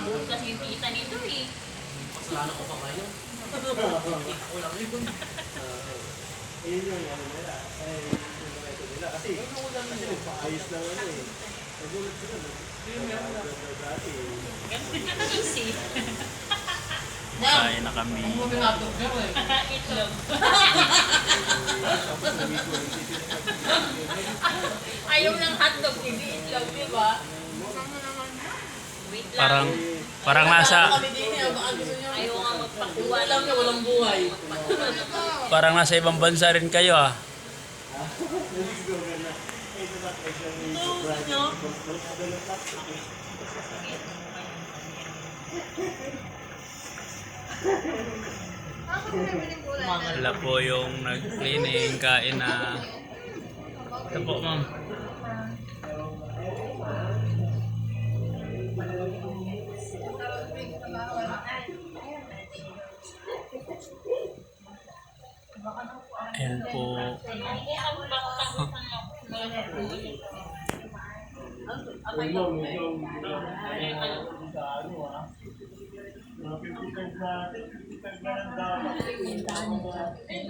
Bukas kasi yung kita nito eh. Pasalanan ko pa kayo. Ako lang yun. Yun yung ano nila. Ay, yung ito nila. Kasi paayos lang ano eh. Nagulat sila. Dati Easy. Kain na kami. Itlog. Ayaw ng hotdog, hindi itlog, di ba? Wait lang. Parang nasa Ayaw nga magpakuha. Alam niya walang buhay. parang nasa ibang bansa rin kayo ah. Wala po yung nag-cleaning, kain na. Ito po ma'am. Ayan po.